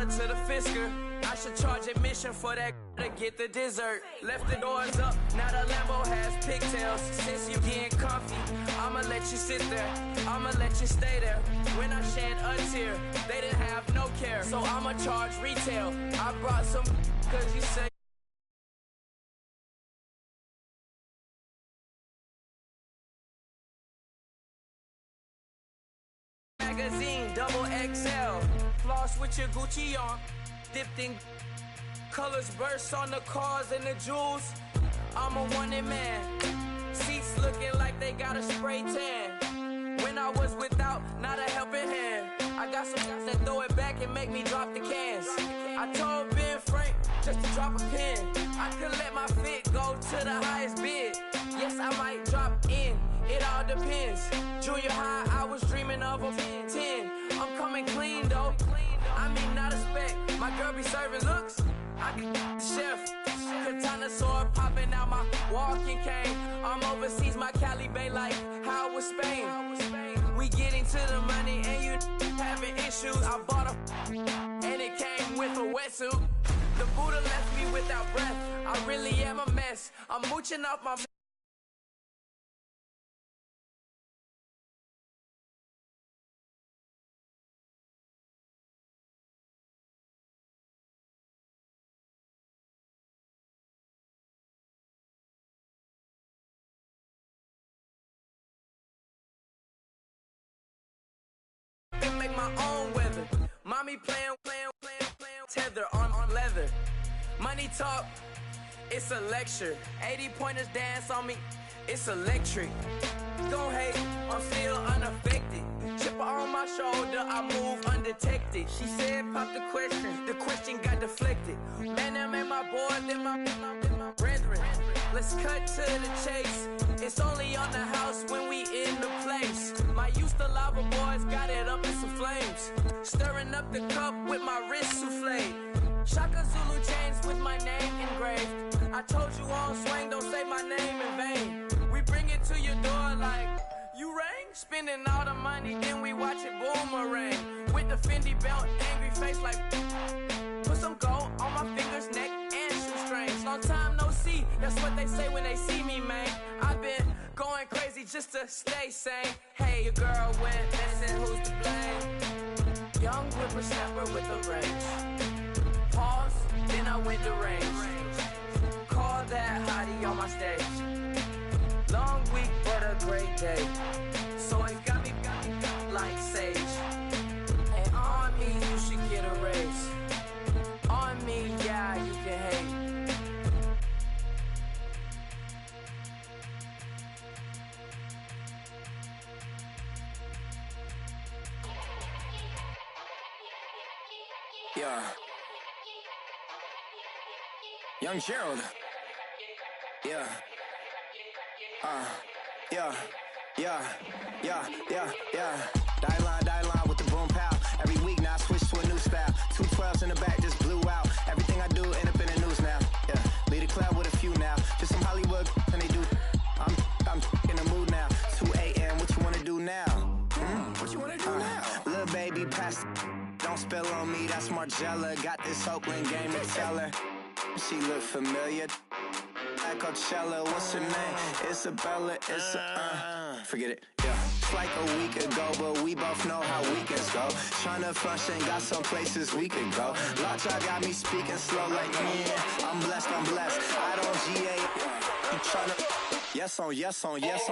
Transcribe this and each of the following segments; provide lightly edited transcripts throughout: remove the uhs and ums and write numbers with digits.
to the Fisker. I should charge admission for that to get the dessert. Left the doors up, now the Lambo has pigtails. Since you getting comfy, I'ma let you sit there, I'ma let you stay there. When I shed a tear, they didn't have no care, so I'ma charge retail. I brought some cause you say magazine, double XL. Floss with your Gucci on, dipped in colors burst on the cars and the jewels. I'm a wanted man. Seats looking like they got a spray tan. When I was without, not a helping hand. I got some guys that throw it back and make me drop the cans. I told Ben Frank just to drop a pin. I could let my fit go to the highest bid. Yes, I might drop in. It all depends. Junior high, I was dreaming of a 10. I'm coming clean though. I mean, not a spec. My girl be serving looks. I can the chef. Katana sword popping out my walking cane. I'm overseas, my Cali Bay life. How was Spain? We getting to the money and you having issues. I bought a and it came with a wetsuit. The Buddha left me without breath. I really am a mess. I'm mooching off my. Make my own weather. Mommy playing tether on leather. Money talk, it's a lecture. 80 pointers dance on me, it's electric. Don't hate, I'm still unaffected. Chipper on my shoulder, I move undetected. She said pop the question got deflected. Man, that made my boy, then my brethren. Let's cut to the chase. It's only on the house when we in the place. My used to lava boys got it up in some flames. Stirring up the cup with my wrist souffle. Shaka Zulu chains with my name engraved. I told you on swing, don't say my name in vain. We bring it to your door like, you rang? Spending all the money, then we watch it boomerang. With the Fendi belt, angry face like, put some gold on my fingers, neck, and shoestrings. Long time no see, that's what they say when they see me, man. I've been going crazy just to stay sane. Hey, your girl went missing, who's to blame? Young whippersnapper with a range. Pause, then I went to range. Call that hottie on my stage. Long week, but a great day. So it got me like sage. And on me, you should get a raise. On me, yeah, you can hate. Yeah. Young Gerald. Yeah. Yeah. Die line with the boom pow. Every week now I switch to a new style. 212s in the back just blew out. Everything I do end up in the news now. Yeah. Lead a club with a few now. Just some Hollywood and they do. I'm in the mood now. 2 a.m. What you wanna do now? What you wanna do now? Little baby pass. Don't spill on me. That's Margella. Got this Oakland game to tell her. She look familiar. Coachella, what's her name? Isabella, forget it, yeah. It's like a week ago, but we both know how weekends go. Tryna function, got some places we could go. Lockjaw got me speaking slow like, I'm blessed. I don't GA. You tryna, yes on yes.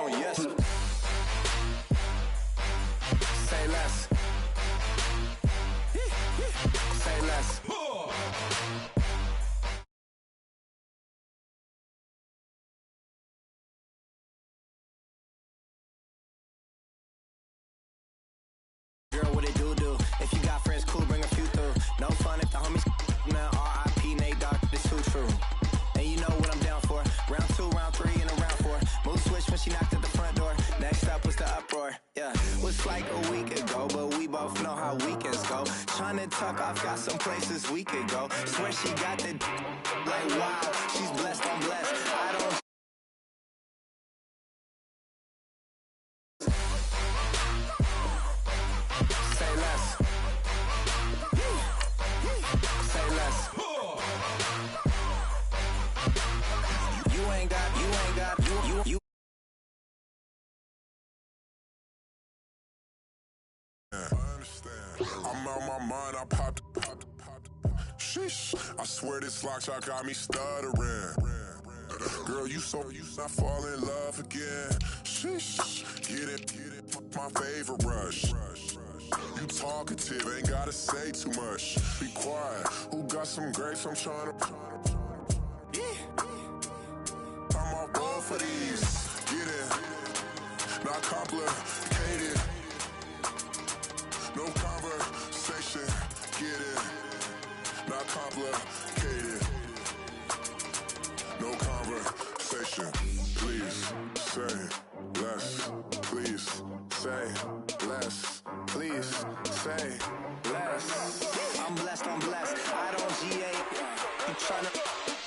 Say less. Say less. Girl, what it do? If you got friends, cool, bring a few through. No fun if the homies, man, R.I.P. Nate Dogg, it's too true. And you know what I'm down for. Round 2, round 3, and a round 4. Mood switch when she knocked at the front door. Next up was the uproar, yeah. Was like a week ago, but we both know how weekends go. Tryna tuck off, got some places we could go. Swear she got the like, wow, she's blessed, I'm blessed. I don't. Say less. on my mind, I popped. Sheesh, I swear this lock shot got me stuttering. Girl, you I fall in love again. Sheesh, get it, my favorite rush. You talkative, ain't gotta say too much. Be quiet, who got some grapes? I'm trying to. I'm all ball for these. Get it, not complicated. No conversation, get it, not complicated. No conversation, please say less. Please say less. Please say less. I'm blessed, I don't GA. You tryna.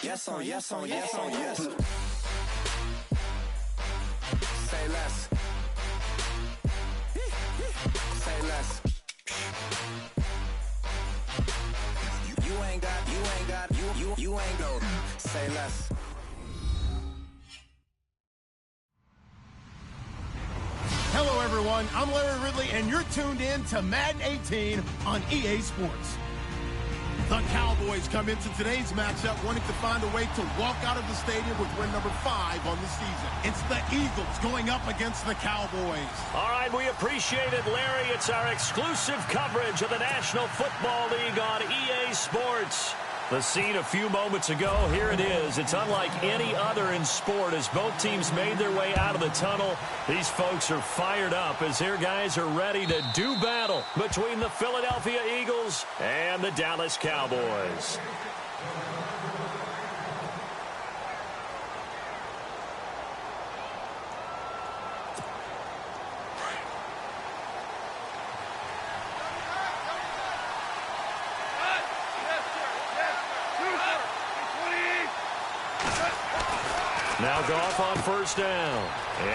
Yes on, yes on, yes on, yes. Say less. Say less. You ain't got, say less. Hello, everyone. I'm Larry Ridley, and you're tuned in to Madden 18 on EA Sports. The Cowboys come into today's matchup wanting to find a way to walk out of the stadium with win number 5 on the season. It's the Eagles going up against the Cowboys. All right, we appreciate it, Larry. It's our exclusive coverage of the National Football League on EA Sports. The scene a few moments ago, here it is. It's unlike any other in sport as both teams made their way out of the tunnel. These folks are fired up as their guys are ready to do battle between the Philadelphia Eagles and the Dallas Cowboys. Now Goff on first down.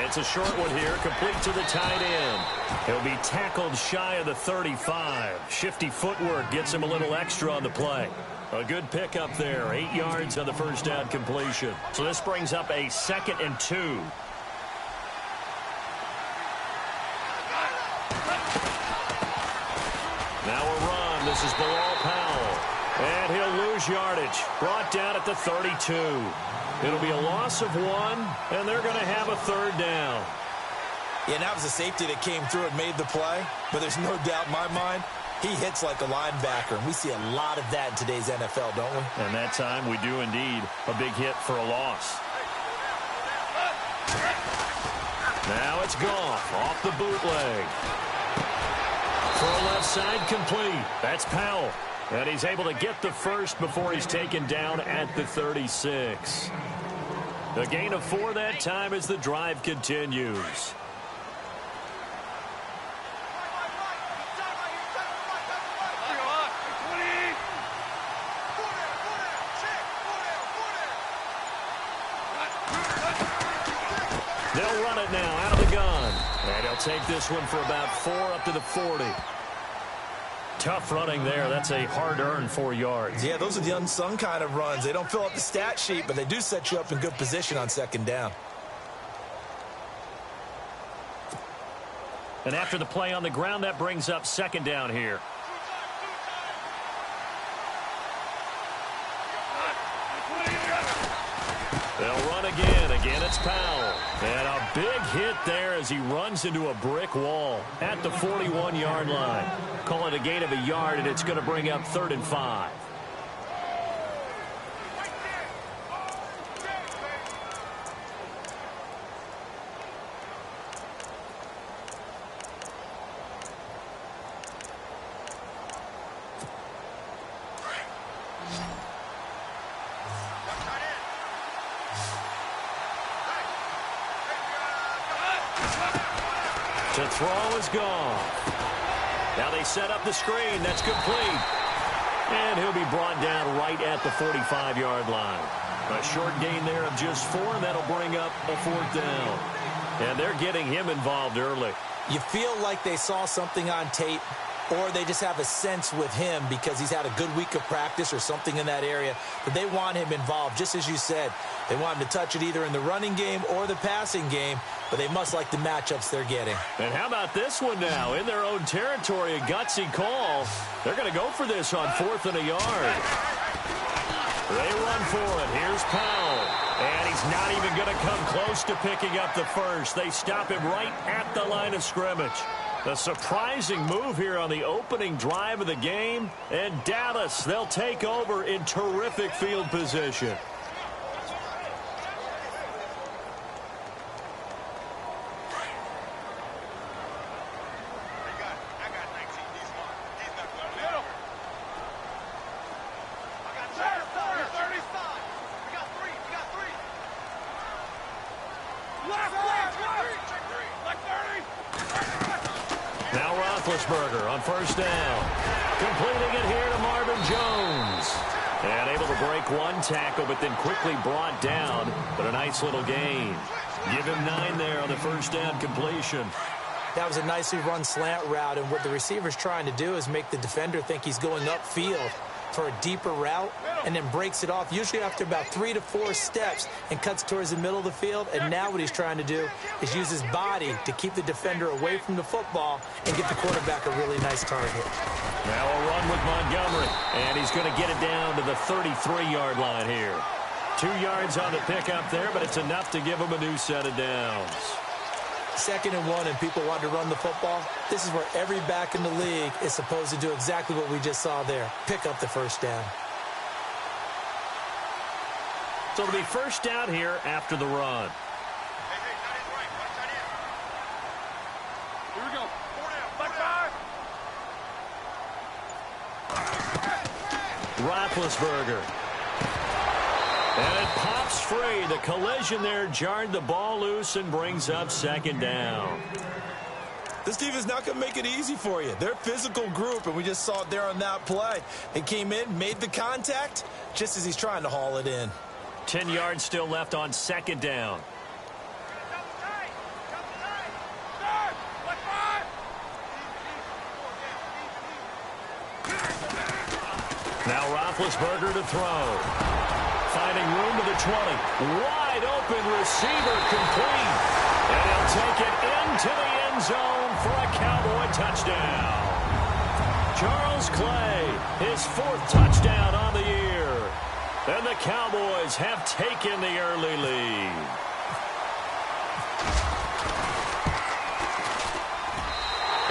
It's a short one here, complete to the tight end. He'll be tackled shy of the 35. Shifty footwork gets him a little extra on the play. A good pickup there, 8 yards on the first down completion. So this brings up a 2nd and 2. Now a run. This is Bilal Powell. And he'll lose yardage. Brought down at the 32. It'll be a loss of 1, and they're going to have a 3rd down. Yeah, and that was a safety that came through and made the play. But there's no doubt in my mind, he hits like a linebacker. And we see a lot of that in today's NFL, don't we? And that time we do indeed. A big hit for a loss. Now it's Goff off the bootleg. Throw left side complete. That's Powell. And he's able to get the first before he's taken down at the 36. A gain of 4 that time as the drive continues. They'll run it now out of the gun. And he'll take this one for about 4 up to the 40. Tough running there. That's a hard-earned 4 yards. Yeah, those are the unsung kind of runs. They don't fill up the stat sheet, but they do set you up in good position on 2nd down. And after the play on the ground, that brings up 2nd down here. They'll run again. Again, it's Powell. And a big hit there as he runs into a brick wall at the 41-yard line. Call it a gain of a yard, and it's going to bring up 3rd and 5. To throw is gone. Now they set up the screen. That's complete. And he'll be brought down right at the 45-yard line. A short gain there of just 4, and that'll bring up a 4th down. And they're getting him involved early. You feel like they saw something on tape, or they just have a sense with him because he's had a good week of practice or something in that area that they want him involved. Just as you said, they want him to touch it either in the running game or the passing game, but they must like the matchups they're getting. And how about this one now? In their own territory, a gutsy call. They're going to go for this on 4th and a yard. They run for it. Here's Powell. And he's not even going to come close to picking up the first. They stop him right at the line of scrimmage. A surprising move here on the opening drive of the game. And Dallas, they'll take over in terrific field position. Now Roethlisberger on first down. Completing it here to Marvin Jones. And able to break one tackle, but then quickly brought down. But a nice little gain. Give him 9 there on the first down completion. That was a nicely run slant route, and what the receiver's trying to do is make the defender think he's going upfield for a deeper route and then breaks it off, usually after about 3 to 4 steps, and cuts towards the middle of the field. And now what he's trying to do is use his body to keep the defender away from the football and give the quarterback a really nice target. Now a run with Montgomery, and he's going to get it down to the 33-yard line here. 2 yards on the pickup there, but it's enough to give him a new set of downs. 2nd and 1, and people want to run the football. This is where every back in the league is supposed to do exactly what we just saw there. Pick up the first down. So it'll be first down here after the run. Here we go. 4 down. Roethlisberger. And it pops free. The collision there jarred the ball loose and brings up 2nd down. This team is not going to make it easy for you. They're a physical group, and we just saw it there on that play. They came in, made the contact, just as he's trying to haul it in. 10 yards still left on 2nd down. Now Roethlisberger to throw. Finding room to the 20. Wide open receiver complete. And he'll take it into the end zone for a Cowboy touchdown. Charles Clay, his 4th touchdown on the year. And the Cowboys have taken the early lead.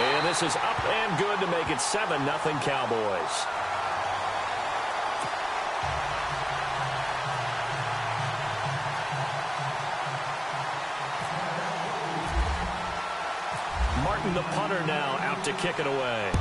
And this is up and good to make it 7-0 Cowboys. Martin, the punter, now out to kick it away.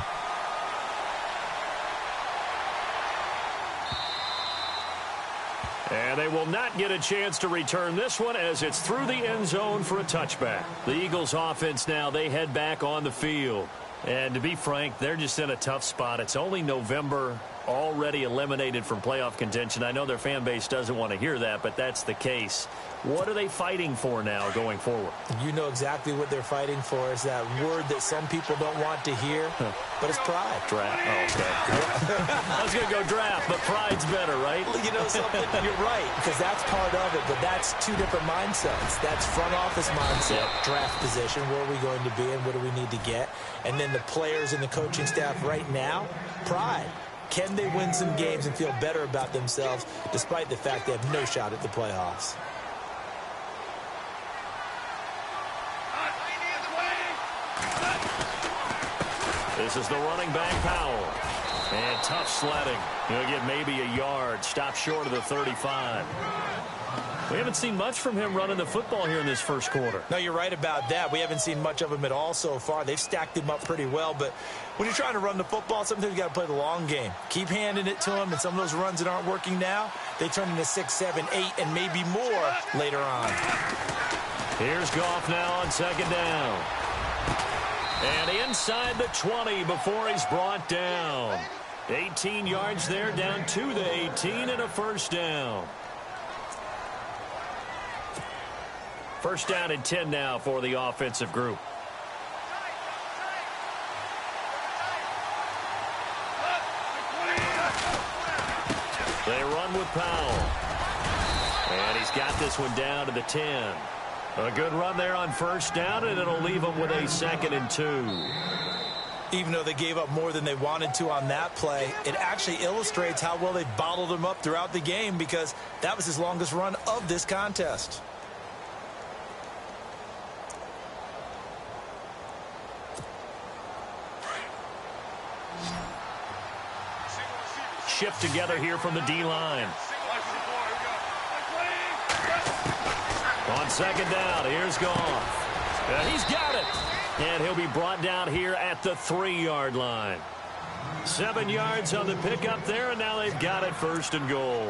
And they will not get a chance to return this one as it's through the end zone for a touchback. The Eagles offense now, they head back on the field. And to be frank, they're just in a tough spot. It's only November, already eliminated from playoff contention. I know their fan base doesn't want to hear that, but that's the case. What are they fighting for now going forward? You know exactly what they're fighting for. Is that word that some people don't want to hear, but it's pride. Draft. Oh, okay. I was going to go draft, but pride's better, right? You know something? You're right, because that's part of it, but that's 2 different mindsets. That's front office mindset, draft position, where are we going to be and what do we need to get? And then the players and the coaching staff right now, pride. Can they win some games and feel better about themselves despite the fact they have no shot at the playoffs? This is the running back, Powell. And tough sledding. He'll get maybe a yard. Stop short of the 35. We haven't seen much from him running the football here in this first quarter. No, you're right about that. We haven't seen much of him at all so far. They've stacked him up pretty well, but when you're trying to run the football, sometimes you got to play the long game. Keep handing it to him, and some of those runs that aren't working now, they turn into 6, 7, 8, and maybe more later on. Here's Goff now on 2nd down. And inside the 20 before he's brought down. 18 yards there, down to the 18, and a first down. First down and 10 now for the offensive group. They run with Powell. And he's got this one down to the 10. A good run there on first down, and it'll leave them with a 2nd and 2. Even though they gave up more than they wanted to on that play, it actually illustrates how well they bottled him up throughout the game, because that was his longest run of this contest. Shift together here from the D-line. On 2nd down, here's Goff. And he's got it. And he'll be brought down here at the 3-yard line. 7 yards on the pickup there, and now they've got it 1st and goal.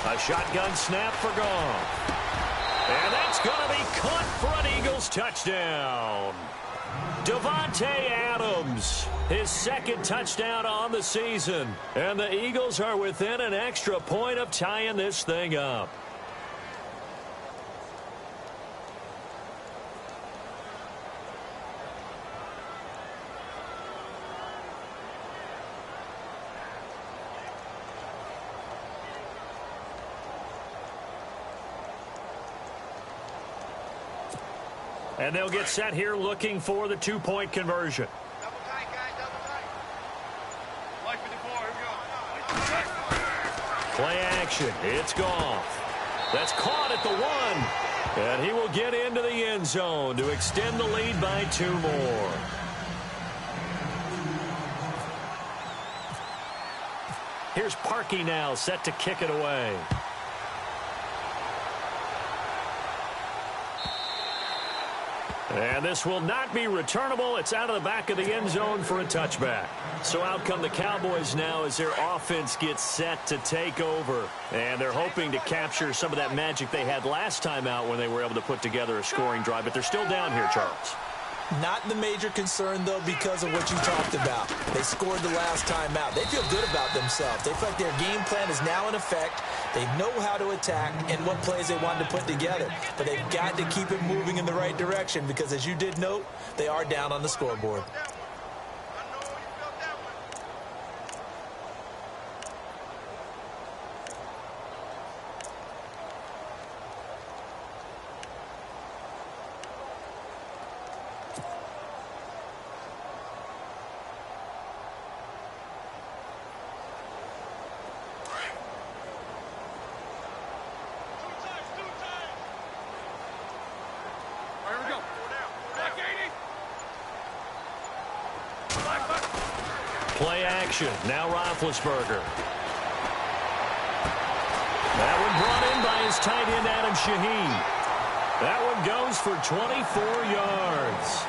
A shotgun snap for Goff. And that's going to be caught for an Eagles touchdown. Davante Adams, his 2nd touchdown on the season. And the Eagles are within an extra point of tying this thing up. And they'll get set here looking for the 2-point conversion. Double tight, guys, double tight. Life in the ball, here we go. Play action. It's Goff. That's caught at the 1. And he will get into the end zone to extend the lead by 2 more. Here's Parkey now, set to kick it away. And this will not be returnable. It's out of the back of the end zone for a touchback. So out come the Cowboys now as their offense gets set to take over. And they're hoping to capture some of that magic they had last time out when they were able to put together a scoring drive. But they're still down here, Charles. Not the major concern, though, because of what you talked about. They scored the last time out. They feel good about themselves. They feel like their game plan is now in effect. They know how to attack and what plays they want to put together. But they've got to keep it moving in the right direction because, as you did note, they are down on the scoreboard. Play action. Now Roethlisberger. That one brought in by his tight end, Adam Shaheen. That one goes for 24 yards.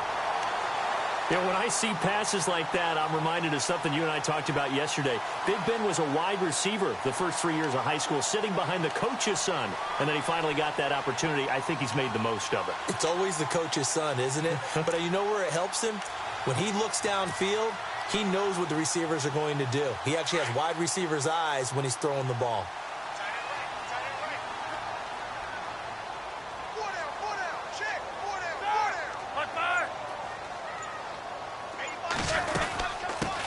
You know, when I see passes like that, I'm reminded of something you and I talked about yesterday. Big Ben was a wide receiver the first 3 years of high school, sitting behind the coach's son, and then he finally got that opportunity. I think he's made the most of it. It's always the coach's son, isn't it? But you know where it helps him? When he looks downfield, he knows what the receivers are going to do. He actually has wide receivers' eyes when he's throwing the ball.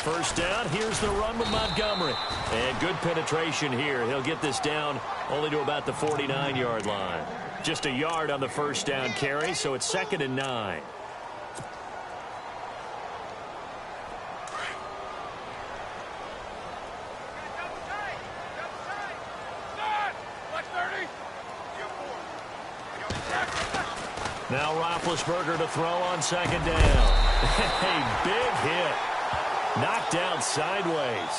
First down, here's the run with Montgomery. And good penetration here. He'll get this down only to about the 49-yard line. Just a yard on the first down carry, so it's 2nd and 9. Now Roethlisberger to throw on 2nd down. A big hit. Knocked down sideways.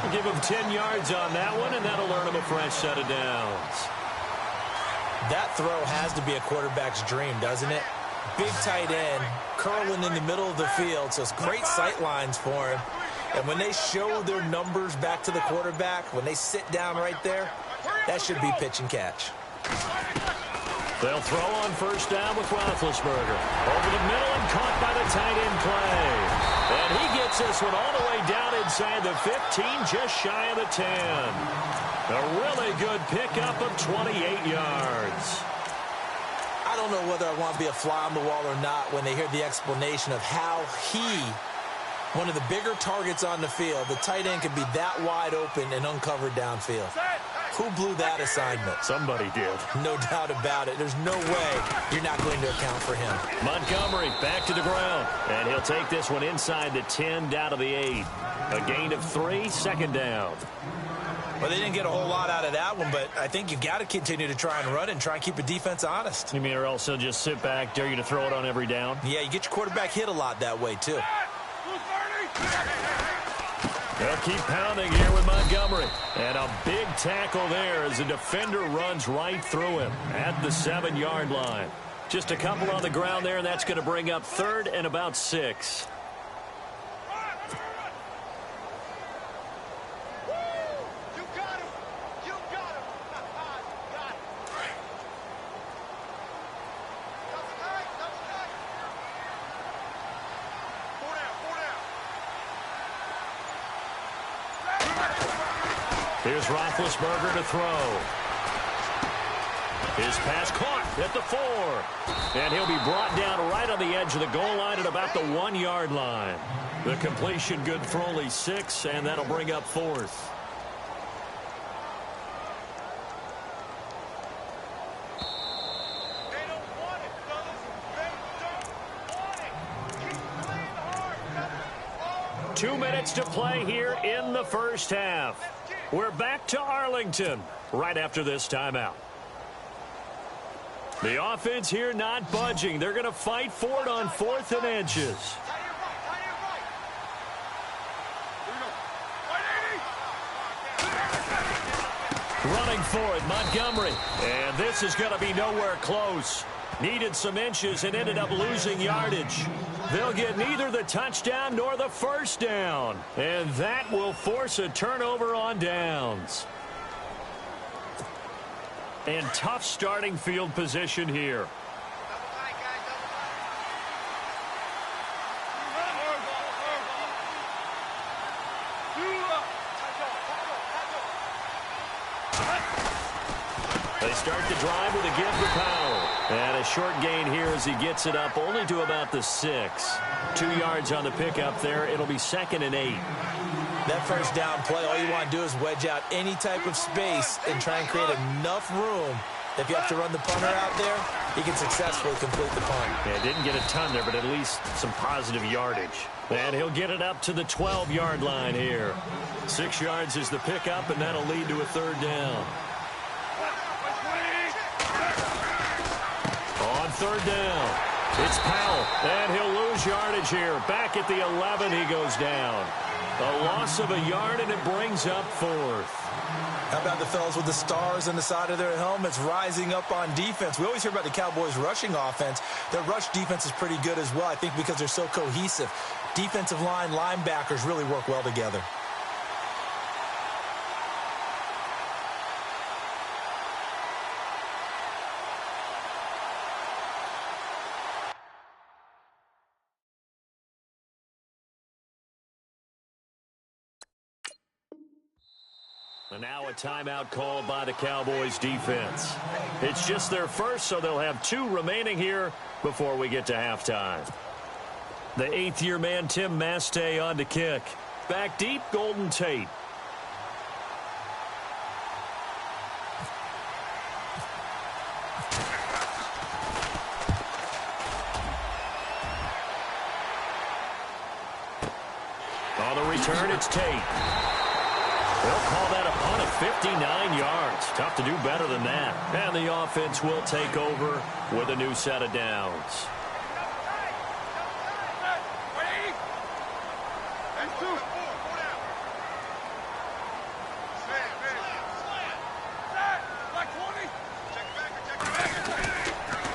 We'll give him 10 yards on that one, and that'll earn him a fresh set of downs. That throw has to be a quarterback's dream, doesn't it? Big tight end, curling in the middle of the field, so it's great sight lines for him. And when they show their numbers back to the quarterback, when they sit down right there, that should be pitch and catch. They'll throw on first down with Roethlisberger. Over the middle and caught by the tight end play. And he gets this one all the way down inside the 15, just shy of the 10. A really good pickup of 28 yards. I don't know whether I want to be a fly on the wall or not when they hear the explanation of how one of the bigger targets on the field, the tight end could be that wide open and uncovered downfield. Who blew that assignment? Somebody did. No doubt about it. There's no way you're not going to account for him. Montgomery back to the ground. And he'll take this one inside the 10, down to the 8. A gain of 3, second down. Well, they didn't get a whole lot out of that one, but I think you've got to continue to try and run and try and keep the defense honest. You mean or else he'll just sit back, dare you to throw it on every down? Yeah, you get your quarterback hit a lot that way, too. They'll keep pounding here with Montgomery. And a big tackle there as the defender runs right through him at the 7-yard line. Just a couple on the ground there, and that's going to bring up 3rd and about 6. Here's Roethlisberger to throw. His pass caught at the 4. And he'll be brought down right on the edge of the goal line at about the 1-yard line. The completion good for only 6, and that'll bring up 4th. They don't want it, fellas. They don't want it. Keep playing hard. 2 minutes to play here in the first half. We're back to Arlington right after this timeout. The offense here not budging. They're going to fight for it on 4th and inches. Running for it, Montgomery. And this is going to be nowhere close. Needed some inches and ended up losing yardage. They'll get neither the touchdown nor the first down. And that will force a turnover on downs. And tough starting field position here. They start the drive with a give to Powell. And a short gain here as he gets it up only to about the 6. 2 yards on the pickup there. It'll be 2nd and 8. That first down play, all you want to do is wedge out any type of space and try and create enough room. If you have to run the punter out there, he can successfully complete the punt. Yeah, didn't get a ton there, but at least some positive yardage. And he'll get it up to the 12-yard line here. 6 yards is the pickup, and that'll lead to a 3rd down. On 3rd down, it's Powell, and he'll lose yardage here. Back at the 11, he goes down. A loss of a yard, and it brings up 4th. How about the fellas with the stars on the side of their helmets rising up on defense? We always hear about the Cowboys' rushing offense. Their rush defense is pretty good as well, I think, because they're so cohesive. Defensive line, linebackers really work well together. And now a timeout called by the Cowboys defense. It's just their first, so they'll have 2 remaining here before we get to halftime. The 8th-year man, Tim Mastay, on to kick. Back deep, Golden Tate. On the return, it's Tate. They'll call that a punt of 59 yards. Tough to do better than that. And the offense will take over with a new set of downs.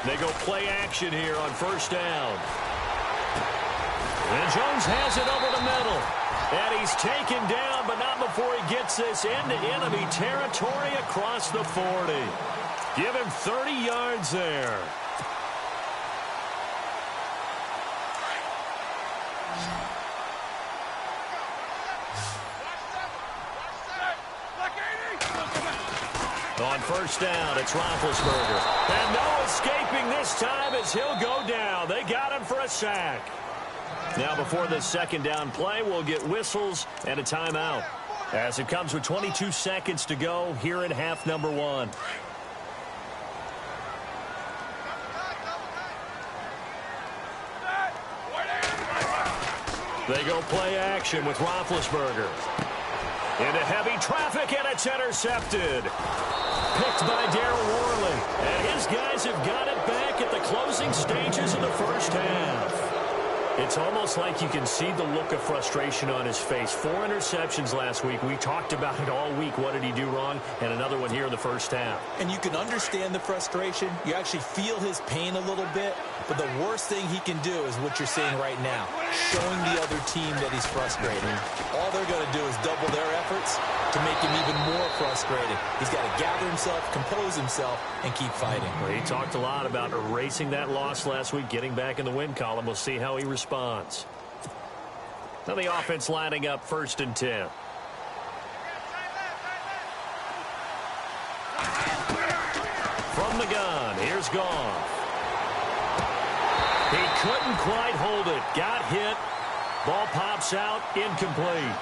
They go play action here on 1st down. And Jones has it over the middle. And he's taken down, but not before he gets this into enemy territory across the 40. Give him 30 yards there. On first down, it's Roethlisberger. And no escaping this time as he'll go down. They got him for a sack. Now before the second down play, we'll get whistles and a timeout, as it comes with 22 seconds to go here in half number 1. They go play action with Roethlisberger. Into heavy traffic, and it's intercepted. Picked by Darryl Worley. And his guys have got it back at the closing stages of the first half. It's almost like you can see the look of frustration on his face. 4 interceptions last week. We talked about it all week. What did he do wrong? And another one here in the first half. And you can understand the frustration. You actually feel his pain a little bit. But the worst thing he can do is what you're seeing right now, showing the other team that he's frustrated. All they're going to do is double their efforts to make him even more frustrated. He's got to gather himself, compose himself, and keep fighting. Well, he talked a lot about erasing that loss last week, getting back in the win column. We'll see how he responds. Now the offense lining up 1st and 10. From the gun, here's Goff. He couldn't quite hold it. Got hit. Ball pops out. Incomplete.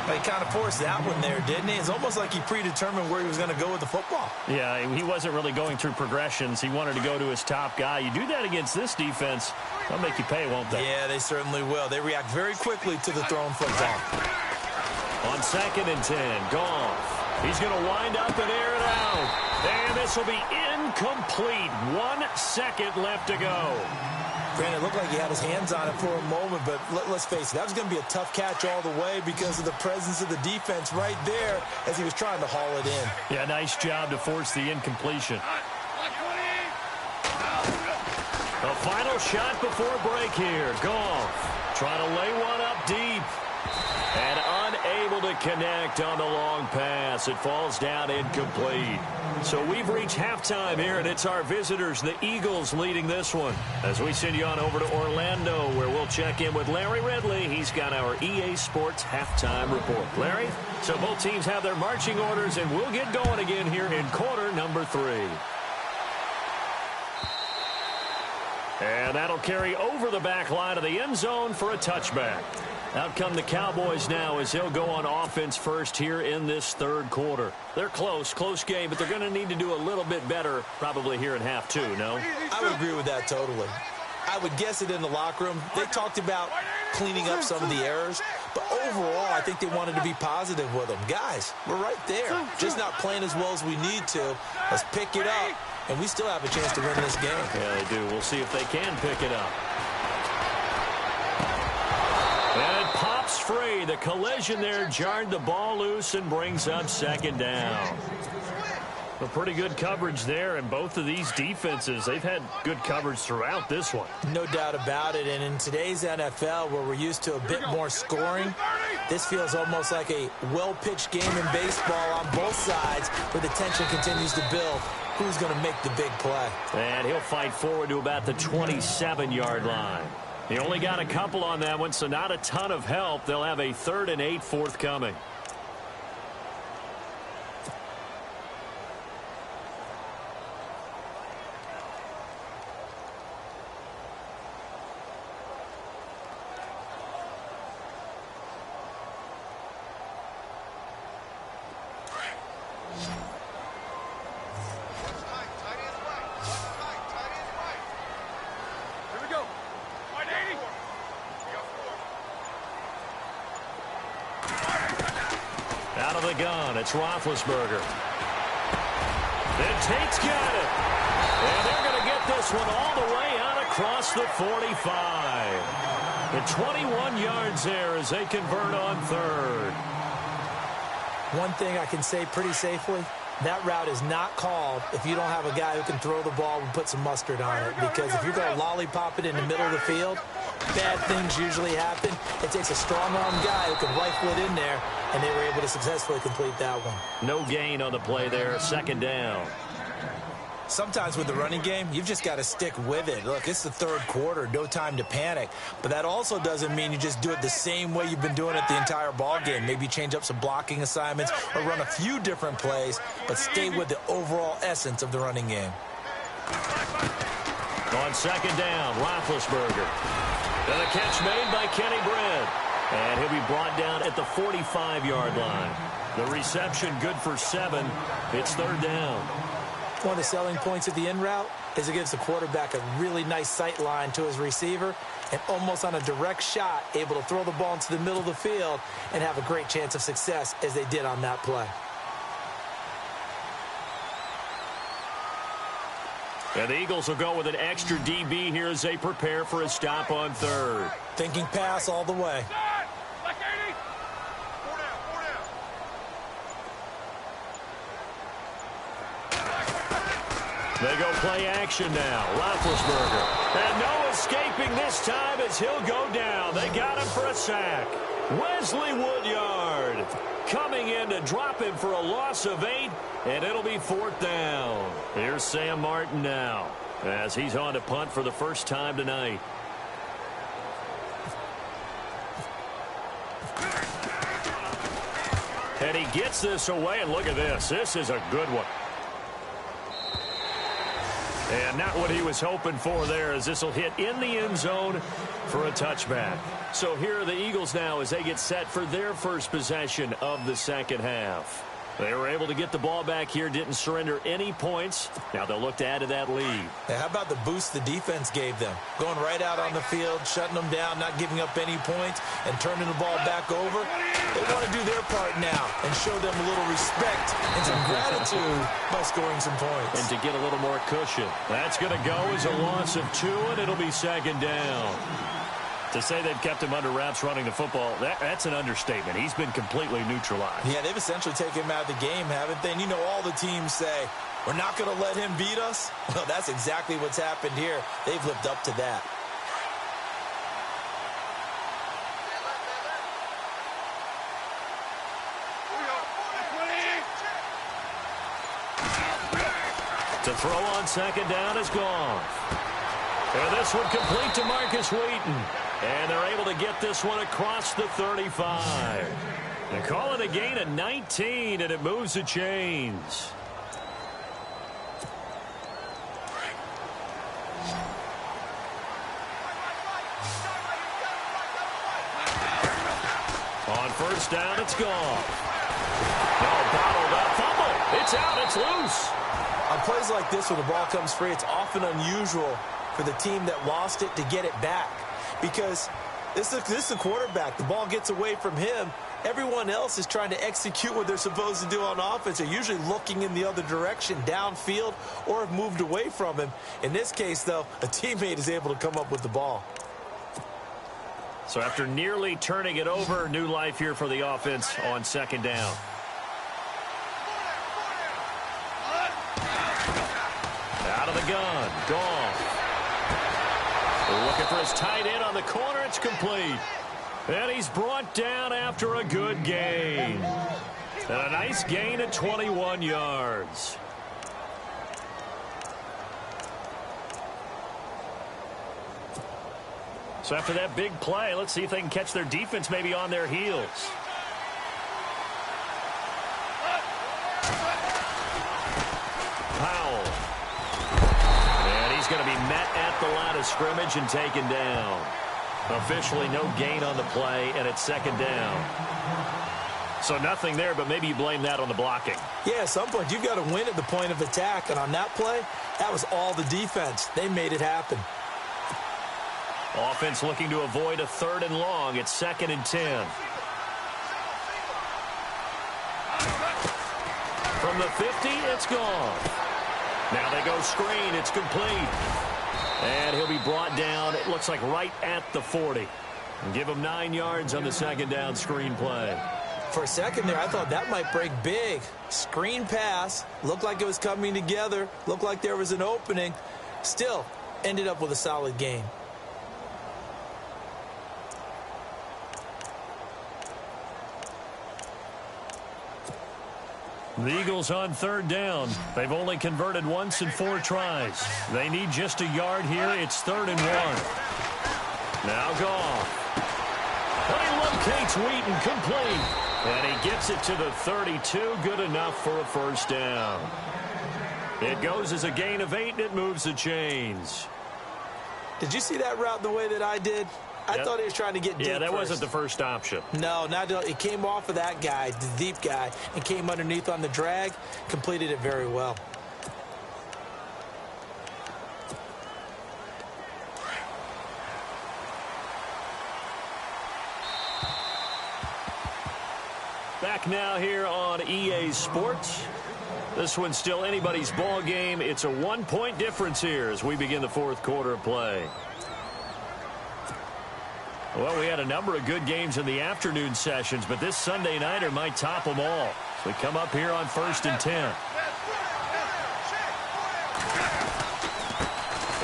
He kind of forced that one there, didn't he? It's almost like he predetermined where he was going to go with the football. Yeah, he wasn't really going through progressions. He wanted to go to his top guy. You do that against this defense, they'll make you pay, won't they? Yeah, they certainly will. They react very quickly to the thrown football. On 2nd and 10, Goff. He's going to wind up and air it out. And this will be incomplete. 1 second left to go. Granted, it looked like he had his hands on it for a moment, but let's face it, that was going to be a tough catch all the way because of the presence of the defense right there as he was trying to haul it in. Yeah, nice job to force the incompletion. A final shot before break here. Goff trying to lay one up deep. And unable to connect on the long pass. It falls down incomplete. So we've reached halftime here, and it's our visitors, the Eagles, leading this one. As we send you on over to Orlando, where we'll check in with Larry Ridley. He's got our EA Sports halftime report. Larry, so both teams have their marching orders, and we'll get going again here in quarter number 3. And that'll carry over the back line of the end zone for a touchback. Out come the Cowboys now as they'll go on offense first here in this 3rd quarter. They're close game, but they're going to need to do a little bit better probably here in half 2, no? I would agree with that totally. I would guess it in the locker room. They talked about cleaning up some of the errors, but overall I think they wanted to be positive with them. Guys, we're right there. Just not playing as well as we need to. Let's pick it up, and we still have a chance to win this game. Yeah, they do. We'll see if they can pick it up. And it pops free. The collision there jarred the ball loose and brings up 2nd down. A pretty good coverage there, and both of these defenses, they've had good coverage throughout this one. No doubt about it, and in today's NFL, where we're used to a bit more scoring, this feels almost like a well-pitched game in baseball on both sides, where the tension continues to build. Who's going to make the big play? And he'll fight forward to about the 27-yard line. He only got a couple on that one, so not a ton of help. They'll have a 3rd and 8 forthcoming. Out of the gun, it's Roethlisberger. Then Tate's got it. And they're going to get this one all the way out across the 45. The 21 yards there as they convert on 3rd. One thing I can say pretty safely, that route is not called if you don't have a guy who can throw the ball and put some mustard on it. Because if you're going to lollipop it in the middle of the field, bad things usually happen. It takes a strong-arm guy who can rifle it in there, and they were able to successfully complete that one. No gain on the play there, 2nd down. Sometimes with the running game, you've just got to stick with it. Look, it's the third quarter, no time to panic. But that also doesn't mean you just do it the same way you've been doing it the entire ball game. Maybe change up some blocking assignments or run a few different plays, but stay with the overall essence of the running game. On second down, Roethlisberger. And a catch made by Kenny Britt. And he'll be brought down at the 45-yard line. The reception good for 7. It's third down. One of the selling points of the in route is it gives the quarterback a really nice sight line to his receiver and almost on a direct shot able to throw the ball into the middle of the field and have a great chance of success as they did on that play. And the Eagles will go with an extra DB here as they prepare for a stop on third. Thinking pass all the way. They go play action now. Roethlisberger. And no escaping this time as he'll go down. They got him for a sack. Wesley Woodyard coming in to drop him for a loss of 8, and it'll be fourth down. Here's Sam Martin now as he's on to punt for the first time tonight. And he gets this away, and look at this. This is a good one. And not what he was hoping for there, as this will hit in the end zone for a touchback. So here are the Eagles now as they get set for their first possession of the second half. They were able to get the ball back here, didn't surrender any points. Now they'll look to add to that lead. Now, how about the boost the defense gave them? Going right out on the field, shutting them down, not giving up any points, and turning the ball back over. They want to do their part now and show them a little respect and some gratitude by scoring some points. And to get a little more cushion. That's going to go as a loss of 2, and it'll be second down. To say they've kept him under wraps running the football, that's an understatement. He's been completely neutralized. Yeah, they've essentially taken him out of the game, haven't they? And you know all the teams say, we're not going to let him beat us. Well, that's exactly what's happened here. They've lived up to that. To throw on second down is gone. And this one complete to Marcus Wheaton. And they're able to get this one across the 35. They call it a gain of 19, and it moves the chains. On first down, it's gone. Oh, bottled up. Fumble. It's out. It's loose. On plays like this, when the ball comes free, it's often unusual for the team that lost it to get it back. Because this is the quarterback. The ball gets away from him. Everyone else is trying to execute what they're supposed to do on offense. They're usually looking in the other direction, downfield, or have moved away from him. In this case, though, a teammate is able to come up with the ball. So after nearly turning it over, new life here for the offense on second down. Out of the gun. Goff. Looking for his tight end on the corner. It's complete. And he's brought down after a good gain. And a nice gain of 21 yards. So after that big play, let's see if they can catch their defense maybe on their heels. Powell. And he's going to be met at the line of scrimmage and taken down. Officially no gain on the play, and it's second down. So nothing there, but maybe you blame that on the blocking. Yeah, at some point you've got to win at the point of attack, and on that play, that was all the defense. They made it happen. Offense looking to avoid a 3rd and long. It's 2nd and 10. From the 50, it's gone. Now they go screen. It's complete. And he'll be brought down, it looks like right at the 40. And give him 9 yards on the second down screen play. For a second there, I thought that might break big. Screen pass. Looked like it was coming together. Looked like there was an opening. Still, ended up with a solid gain. The Eagles on third down. They've only converted once in 4 tries. They need just a yard here. It's 3rd and 1. Now Goff. And he locates Wheaton, complete. And he gets it to the 32. Good enough for a first down. It goes as a gain of 8, and it moves the chains. Did you see that route the way that I did? I thought he was trying to get deep. Yeah, that wasn't the first option. No, it came off of that guy, the deep guy, and came underneath on the drag. Completed it very well. Back now here on EA Sports. This one's still anybody's ball game. It's a 1-point difference here as we begin the 4th quarter of play. Well, we had a number of good games in the afternoon sessions, but this Sunday nighter might top them all. So we come up here on 1st and 10.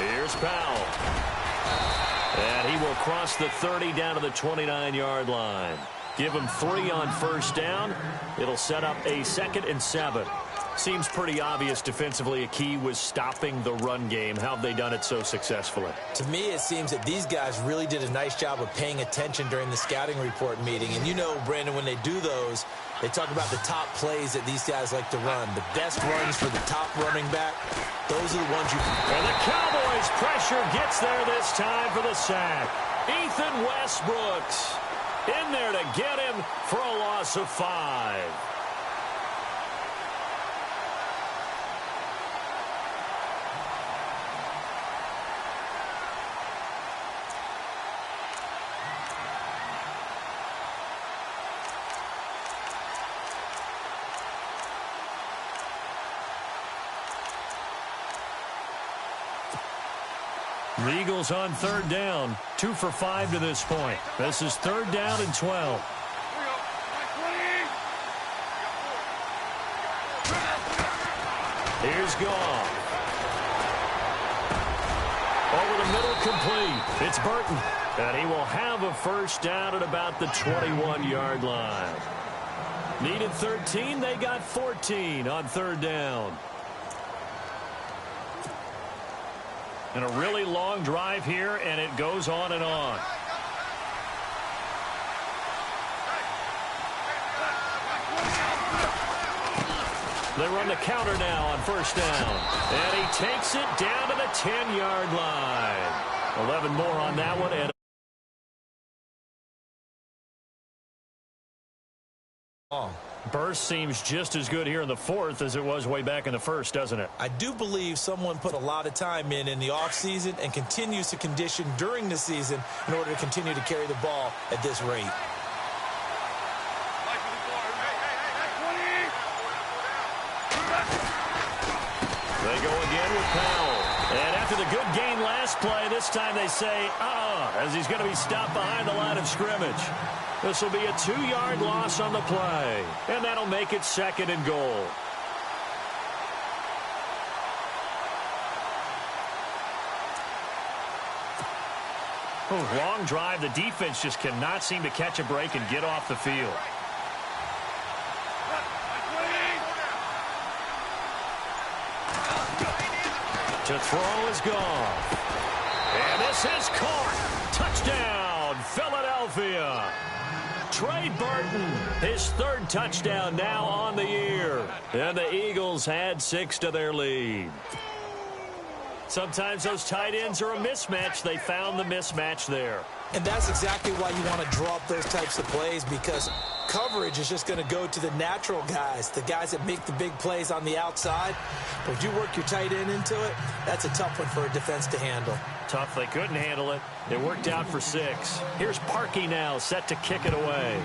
Here's Powell. And he will cross the 30 down to the 29-yard line. Give him 3 on first down. It'll set up a 2nd and 7. Seems pretty obvious defensively a key was stopping the run game. How have they done it so successfully? To me, it seems that these guys really did a nice job of paying attention during the scouting report meeting. And you know, Brandon, when they do those, they talk about the top plays that these guys like to run. The best runs for the top running back, those are the ones you can... And the Cowboys' pressure gets there this time for the sack. Ethan Westbrooks in there to get him for a loss of 5. The Eagles on 3rd down, 2 for 5 to this point. This is 3rd down and 12. Here's Goff. Over the middle, complete. It's Burton. And he will have a first down at about the 21-yard line. Needed 13, they got 14 on 3rd down. And a really long drive here, and it goes on and on. They run the counter now on first down. And he takes it down to the 10-yard line. 11 more on that one. And burst seems just as good here in the 4th as it was way back in the 1st, doesn't it? I do believe someone put a lot of time in the offseason and continues to condition during the season in order to continue to carry the ball at this rate. They go again with Powell. And after the good gain last play, this time they say, as he's going to be stopped behind the line of scrimmage. This will be a 2-yard loss on the play. And that'll make it 2nd and goal. Long drive. The defense just cannot seem to catch a break and get off the field. To throw is Goff. And this is caught. Touchdown, Philadelphia. Trey Burton, his 3rd touchdown now on the year. And the Eagles add 6 to their lead. Sometimes those tight ends are a mismatch. They found the mismatch there. And that's exactly why you want to draw up those types of plays, because coverage is just going to go to the natural guys, the guys that make the big plays on the outside. But if you work your tight end into it, that's a tough one for a defense to handle. Tough. They couldn't handle it. It worked out for 6. Here's Parkey now, set to kick it away.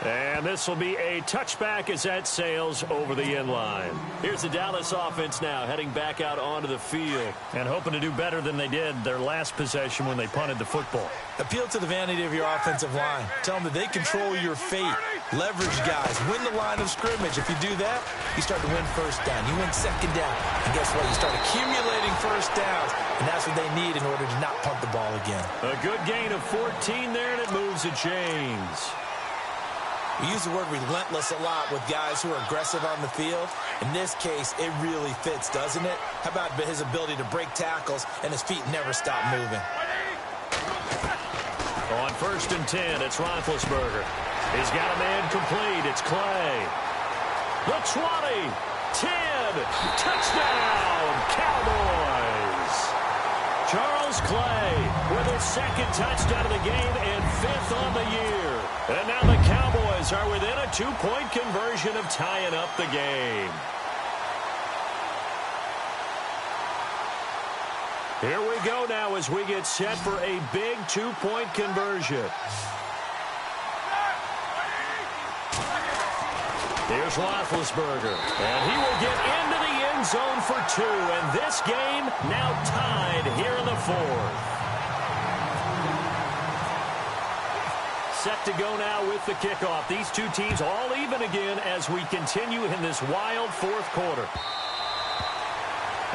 And this will be a touchback as that sails over the end line. Here's the Dallas offense now heading back out onto the field and hoping to do better than they did their last possession when they punted the football. Appeal to the vanity of your offensive line. Tell them that they control your fate. Leverage guys. Win the line of scrimmage. If you do that, you start to win first down. You win 2nd down. And guess what? You start accumulating first downs. And that's what they need in order to not punt the ball again. A good gain of 14 there, and it moves the chains. We use the word relentless a lot with guys who are aggressive on the field. In this case, it really fits, doesn't it? How about his ability to break tackles and his feet never stop moving? On 1st and 10, it's Roethlisberger. He's got a man complete. It's Clay. The 20, 10, touchdown, Cowboys. Charles Clay with his 2nd touchdown of the game and 5th on the year. And now the Cowboys are within a 2-point conversion of tying up the game. Here we go now as we get set for a big 2-point conversion. Here's Roethlisberger, and he will get into the end zone for 2, and this game now tied here in the 4th. Set to go now with the kickoff. These two teams all even again as we continue in this wild 4th quarter.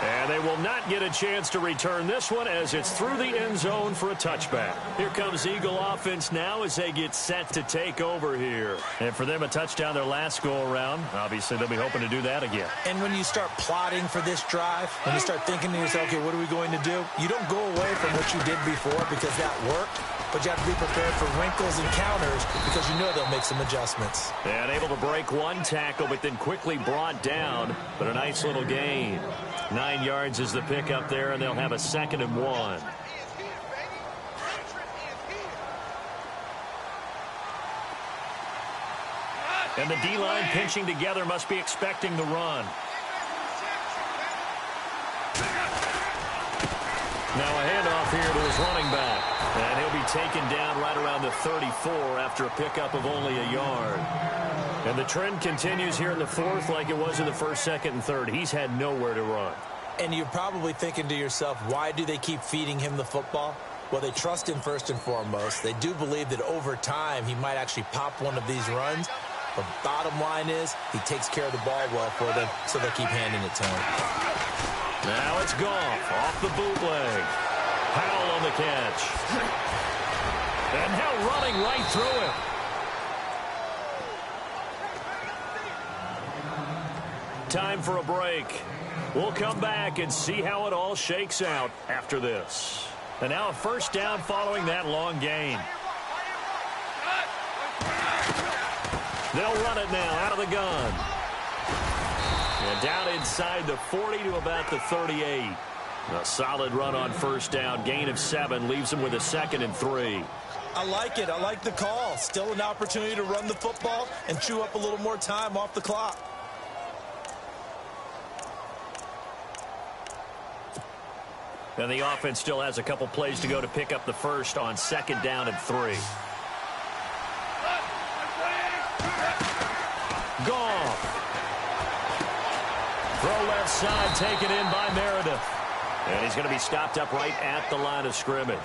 And they will not get a chance to return this one as it's through the end zone for a touchback. Here comes Eagle offense now as they get set to take over here. And for them, a touchdown their last go-around. Obviously, they'll be hoping to do that again. And when you start plotting for this drive, when you start thinking to yourself, okay, what are we going to do? You don't go away from what you did before because that worked. But you have to be prepared for wrinkles and counters because you know they'll make some adjustments. And able to break one tackle, but then quickly brought down. But a nice little gain. 9 yards is the pickup there, and they'll have a 2nd and 1. And the D-line pinching together must be expecting the run. Now a handoff here to his running back. And he'll be taken down right around the 34 after a pickup of only a yard. And the trend continues here in the 4th like it was in the 1st, 2nd, and 3rd. He's had nowhere to run. And you're probably thinking to yourself, why do they keep feeding him the football? Well, they trust him first and foremost. They do believe that over time he might actually pop one of these runs. But bottom line is he takes care of the ball well for them, so they keep handing it to him. Now it's Goff off the bootleg. Powell on the catch. And now running right through him. Time for a break. We'll come back and see how it all shakes out after this. And now a 1st down following that long gain. They'll run it now out of the gun. And down inside the 40 to about the 38. A solid run on 1st down. Gain of 7 leaves them with a 2nd and 3. I like it. I like the call. Still an opportunity to run the football and chew up a little more time off the clock. And the offense still has a couple plays to go to pick up the 1st on 2nd down and 3. Goff. Throw left side taken in by Meredith. And he's going to be stopped up right at the line of scrimmage.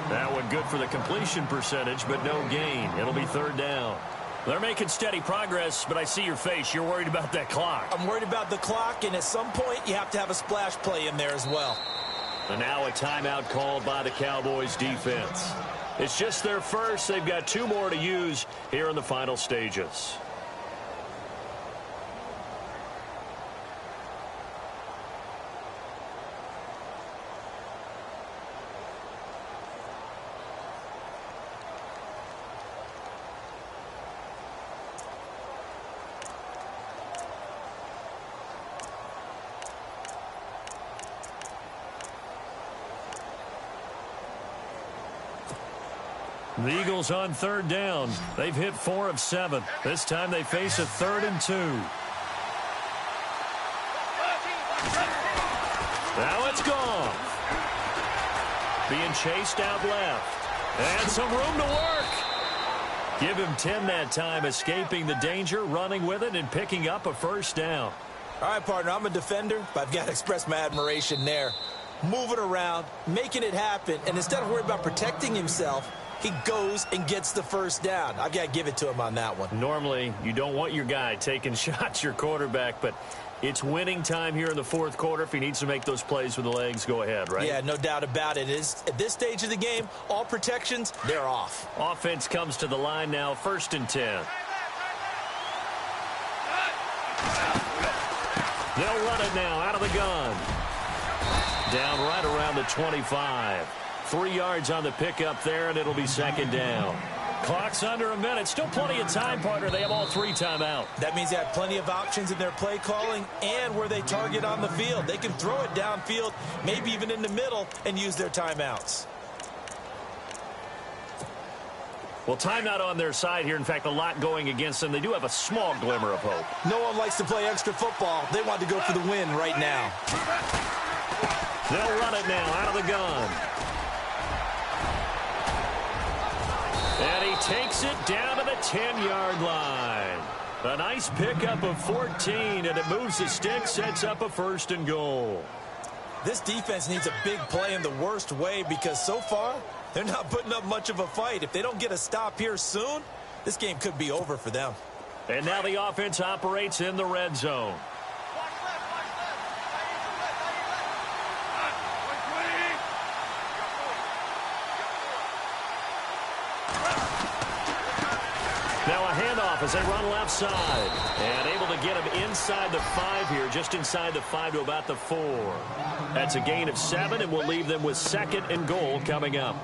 That one good for the completion percentage, but no gain. It'll be 3rd down. They're making steady progress, but I see your face. You're worried about that clock. I'm worried about the clock, and at some point you have to have a splash play in there as well. And now a timeout called by the Cowboys defense. It's just their first. They've got 2 more to use here in the final stages. The Eagles on 3rd down. They've hit 4 of 7. This time they face a 3rd and 2. Now it's gone. Being chased out left. And some room to work. Give him 10 that time, escaping the danger, running with it, and picking up a 1st down. All right, partner, I'm a defender, but I've got to express my admiration there. Moving around, making it happen, and instead of worrying about protecting himself, he goes and gets the 1st down. I've got to give it to him on that one. Normally, you don't want your guy taking shots, your quarterback, but it's winning time here in the 4th quarter. If he needs to make those plays with the legs, go ahead, right? Yeah, no doubt about it. At this stage of the game, all protections, they're off. Offense comes to the line now, 1st and 10. They'll run it now out of the gun. Down right around the 25. 3 yards on the pickup there, and it'll be second down. Clock's under a minute. Still plenty of time, partner. They have all 3 timeouts. That means they have plenty of options in their play calling and where they target on the field. They can throw it downfield, maybe even in the middle, and use their timeouts. Well, timeout on their side here. In fact, a lot going against them. They do have a small glimmer of hope. No one likes to play extra football. They want to go for the win right now. They'll run it now out of the gun. And he takes it down to the 10-yard line. A nice pickup of 14, and it moves the stick, sets up a 1st and goal. This defense needs a big play in the worst way because so far, they're not putting up much of a fight. If they don't get a stop here soon, this game could be over for them. And now the offense operates in the red zone. Now a handoff as they run left side. And able to get him inside the 5 here, just inside the 5 to about the 4. That's a gain of 7, and we'll leave them with 2nd and goal coming up.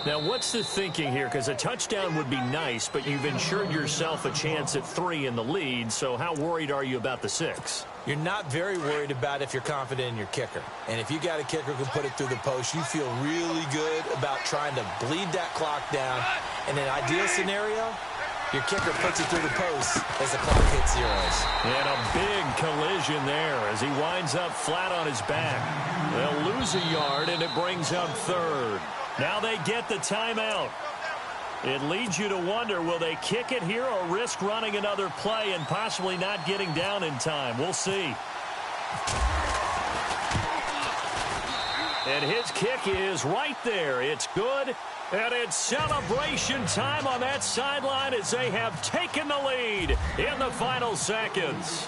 Now, what's the thinking here? Because a touchdown would be nice, but you've ensured yourself a chance at 3 in the lead, so how worried are you about the 6? You're not very worried about if you're confident in your kicker. And if you got a kicker who can put it through the post, you feel really good about trying to bleed that clock down. In an ideal scenario, your kicker puts it through the post as the clock hits zeros. And a big collision there as he winds up flat on his back. They'll lose a yard, and it brings up 3rd. Now they get the timeout. It leads you to wonder, will they kick it here or risk running another play and possibly not getting down in time? We'll see. And his kick is right there. It's good. And it's celebration time on that sideline as they have taken the lead in the final seconds.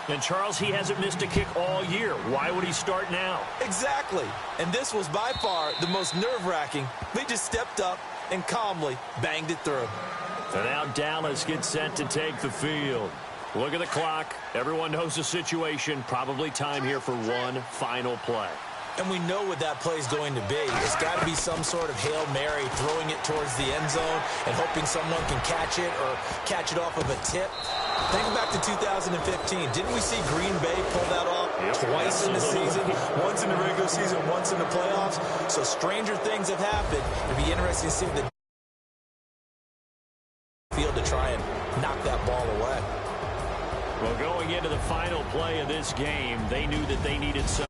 And, Charles, he hasn't missed a kick all year. Why would he start now? Exactly. And this was by far the most nerve-wracking. They just stepped up and calmly banged it through. And now Dallas gets set to take the field. Look at the clock. Everyone knows the situation. Probably time here for one final play. And we know what that play is going to be. It's got to be some sort of Hail Mary, throwing it towards the end zone and hoping someone can catch it or catch it off of a tip. Think back to 2015. Didn't we see Green Bay pull that off twice in the season? Once in the regular season, once in the playoffs. So stranger things have happened. It'd be interesting to see the field to try and knock that ball away. Well, going into the final play of this game, they knew that they needed some